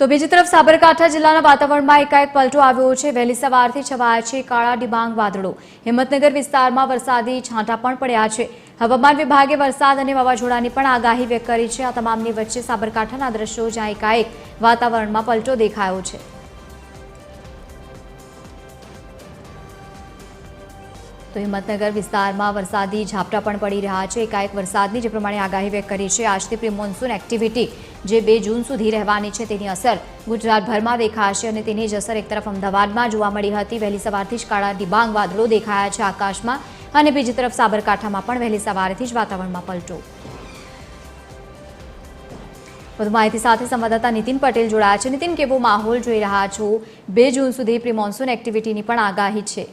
તો બીજી તરફ સાબરકાંઠા જિલ્લાના વાતાવરણમાં એકાએક પલટો આવ્યો છે। વહેલી સવારથી છવાયા છે કાળા ડિબાંગ વાદળો। હિંમતનગર વિસ્તારમાં વરસાદી છાંટા પણ પડ્યા છે। હવામાન વિભાગે વરસાદ અને વાવાઝોડાની પણ આગાહી વ્યક્ત કરી છે। આ તમામની વચ્ચે સાબરકાંઠાના દ્રશ્યો જ્યાં એકાએક વાતાવરણમાં પલટો દેખાયો છે। તો હિંમતનગર વિસ્તારમાં વરસાદી ઝાપટા પણ પડી રહ્યા છે। એકાએક વરસાદની જે પ્રમાણે આગાહી વ્યક્ત કરી છે। આજથી પ્રી મોન્સૂન એક્ટિવિટી જે 2 જૂન સુધી રહેવાની છે તેની અસર ગુજરાતભરમાં દેખાશે અને તેની જ અસર એક તરફ અમદાવાદમાં જોવા મળી હતી। વહેલી સવારથી જ કાળા ડિબાંગ વાદળો દેખાયા છે આકાશમાં અને બીજી તરફ સાબરકાંઠામાં પણ વહેલી સવારથી જ વાતાવરણમાં પલટો। વધુ માહિતી સાથે સંવાદદાતા નીતિન પટેલ જોડાયા છે। નીતિન, કેવો માહોલ જોઈ રહ્યા છો? 2 જૂન સુધી પ્રી મોન્સૂન એક્ટિવિટીની પણ આગાહી છે।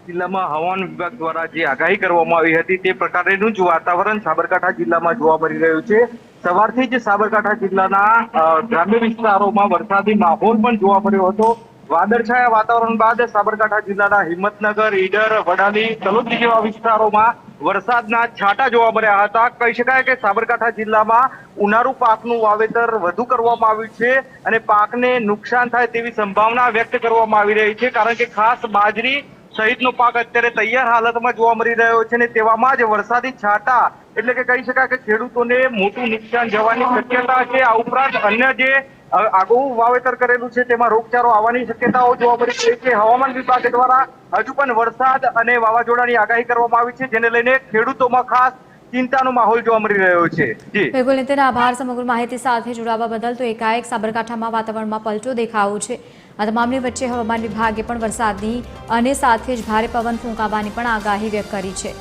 જિલ્લામાં હવામાન વિભાગ દ્વારા જે આગાહી કરવામાં આવી હતી તે પ્રકારનું જ વાતાવરણ સાબરકાંઠા જિલ્લામાં જોવા મળી રહ્યું છે। સવારથી જ સાબરકાંઠા જિલ્લાના ગ્રામ્ય વિસ્તારોમાં વરસાદી માહોલ પણ જોવા મળ્યો હતો। વાદળછાયા વાતાવરણ બાદ સાબરકાંઠા જિલ્લાના હિંમતનગર, ઈડર, વડાલી, તલોદ જેવા વિસ્તારોમાં વરસાદના છાંટા જોવા મળ્યા હતા। કહી શકાય કે સાબરકાંઠા જિલ્લામાં ઉનાળુ પાકનું વાવેતર વધુ કરવામાં આવ્યું છે અને પાકને નુકસાન થાય તેવી સંભાવના વ્યક્ત કરવામાં આવી રહી છે, કારણ કે ખાસ બાજરી સહિતનો પાક અત્યારે તૈયાર હાલતમાં જોવા મળી રહ્યો છે ને તેવામાં જ વરસાદી છાંટા એટલે કે કહી શકાય કે ખેડૂતોને મોટું નુકસાન જવાની શક્યતા છે। આ ઉપરાંત અન્ય જે આગવું વાવેતર કરેલું છે તેમાં રોગચાળો આવવાની શક્યતાઓ જોવા મળી રહી છે। હવામાન વિભાગ દ્વારા હજુ પણ વરસાદ અને વાવાઝોડાની આગાહી કરવામાં આવી છે, જેને લઈને ખેડૂતોમાં ખાસ ચિંતાનો માહોલ જોવા મળી રહ્યો છે। બિલકુલ નીતિન, આભાર સમગ્ર માહિતી સાથે જોડાવા બદલ। તો એકાએક સાબરકાંઠામાં વાતાવરણમાં પલટો દેખાયો છે। આ તમામની વચ્ચે હવામાન વિભાગે પણ વરસાદની અને સાથે જ ભારે પવન ફૂંકાવાની પણ આગાહી વ્યક્ત કરી છે।